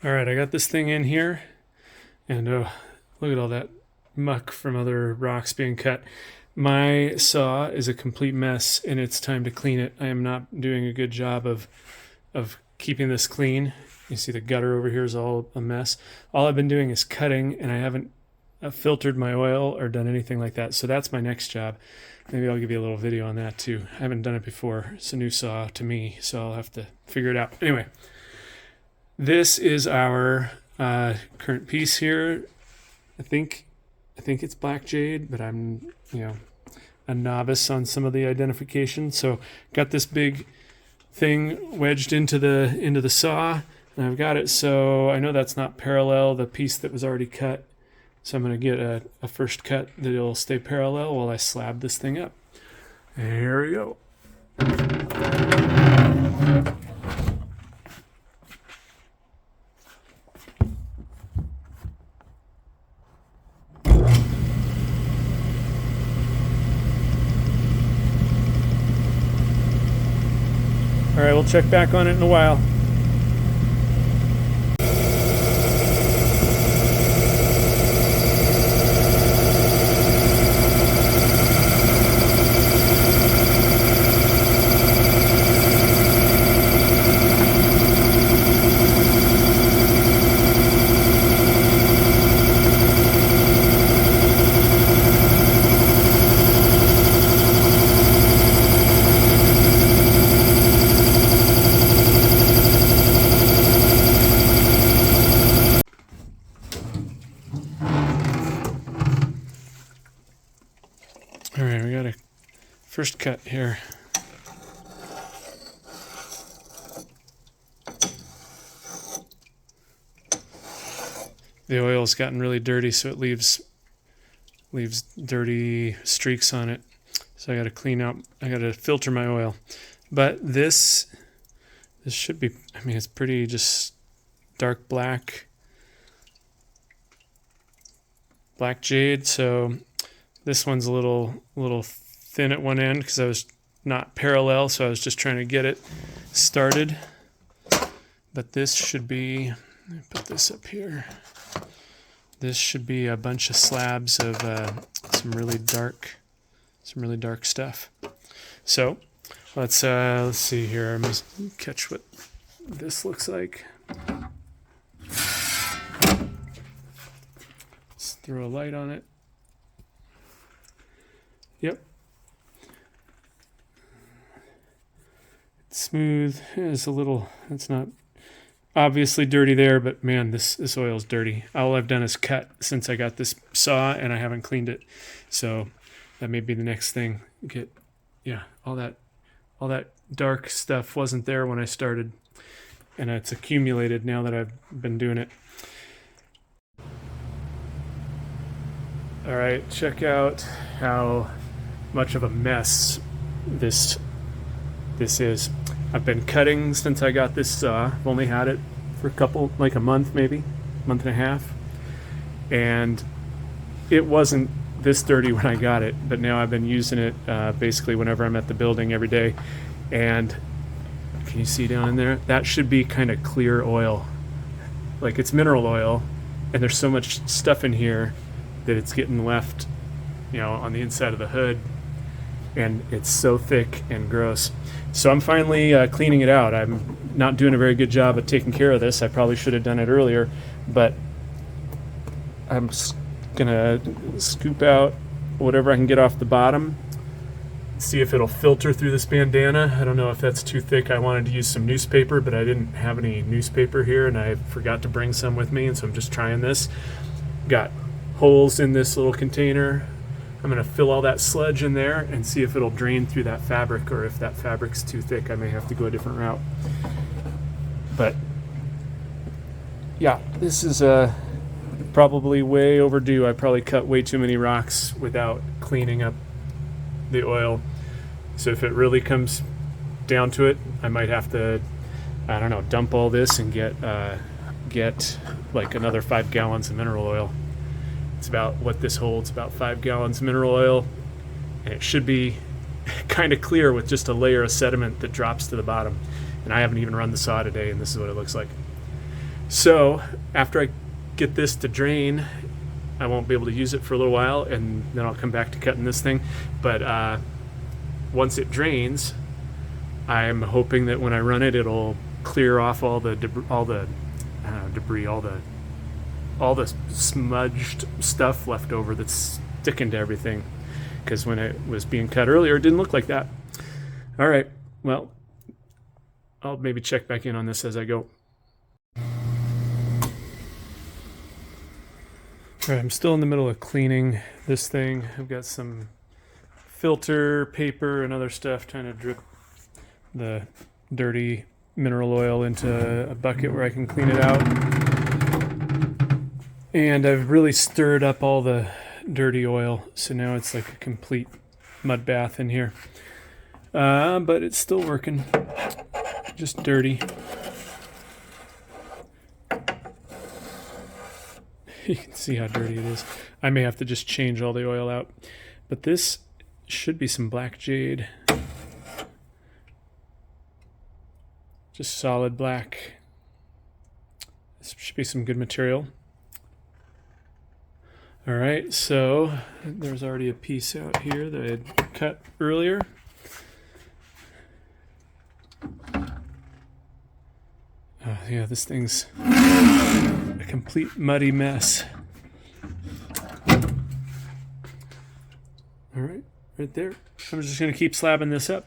All right, I got this thing in here, and oh, look at all that muck from other rocks being cut. My saw is a complete mess, and it's time to clean it. I am not doing a good job of keeping this clean. You see the gutter over here is all a mess. All I've been doing is cutting, and I haven't filtered my oil or done anything like that. So that's my next job. Maybe I'll give you a little video on that too. I haven't done it before. It's a new saw to me, so I'll have to figure it out. Anyway, this is our current piece here. I think it's black jade, but I'm a novice on some of the identification. So got this big thing wedged into the saw, and I've got it so I know that's not parallel the piece that was already cut. So I'm going to get a first cut that'll stay parallel while I slab this thing up. Here we go. All right, we'll check back on it in a while. All right, we got a first cut here. The oil's gotten really dirty, so it leaves dirty streaks on it. So I got to clean out. I got to filter my oil. But this should be. I mean, it's pretty just dark black jade. So this one's a little thin at one end because I was not parallel, so I was just trying to get it started. But this should be, let me put this up here. This should be a bunch of slabs of some really dark stuff. So let's see here. I'm just catch what this looks like. Let's throw a light on it. Yep. It's smooth. It's a little, it's not obviously dirty there, but man, this oil is dirty. All I've done is cut since I got this saw, and I haven't cleaned it. So that may be the next thing. All that dark stuff wasn't there when I started, and it's accumulated now that I've been doing it. All right, check out how much of a mess this is. I've been cutting since I got this saw. I've only had it for a month maybe, month and a half. And it wasn't this dirty when I got it, but now I've been using it basically whenever I'm at the building every day. And can you see down in there? That should be kind of clear oil. Like it's mineral oil, and there's so much stuff in here that it's getting left, on the inside of the hood. And it's so thick and gross. So I'm finally cleaning it out. I'm not doing a very good job of taking care of this. I probably should have done it earlier, but I'm gonna scoop out whatever I can get off the bottom, see if it'll filter through this bandana. I don't know if that's too thick. I wanted to use some newspaper, but I didn't have any newspaper here, and I forgot to bring some with me, and so I'm just trying this. Got holes in this little container. I'm going to fill all that sludge in there and see if it'll drain through that fabric, or if that fabric's too thick, I may have to go a different route. But yeah, this is probably way overdue. I probably cut way too many rocks without cleaning up the oil. So if it really comes down to it, I might have to, I don't know, dump all this and get like another 5 gallons of mineral oil. It's about what this holds, about 5 gallons of mineral oil, and it should be kind of clear with just a layer of sediment that drops to the bottom. And I haven't even run the saw today, and this is what it looks like. So after I get this to drain, I won't be able to use it for a little while, and then I'll come back to cutting this thing. But once it drains, I'm hoping that when I run it, it'll clear off all the debris, all the smudged stuff left over that's sticking to everything. Because when it was being cut earlier, it didn't look like that. All right, well, I'll maybe check back in on this as I go. All right, I'm still in the middle of cleaning this thing. I've got some filter paper and other stuff trying to drip the dirty mineral oil into a bucket where I can clean it out. And I've really stirred up all the dirty oil, so now it's like a complete mud bath in here. But it's still working, just dirty. You can see how dirty it is. I may have to just change all the oil out. But this should be some black jade. Just solid black. This should be some good material. All right, so there's already a piece out here that I had cut earlier. Yeah, this thing's a complete muddy mess. All right, right there. I'm just gonna keep slabbing this up.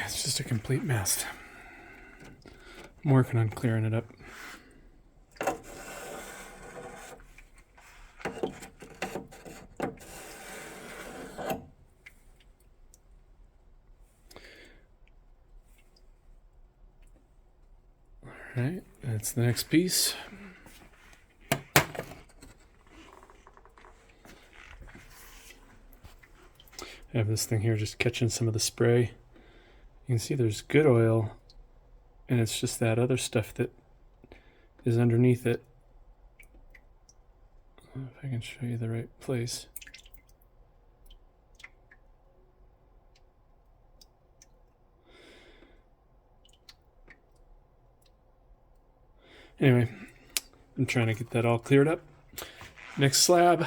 It's just a complete mess. I'm working on clearing it up. All right, that's the next piece. I have this thing here just catching some of the spray. You can see there's good oil, and it's just that other stuff that is underneath it. If I can show you the right place. Anyway, I'm trying to get that all cleared up. Next slab,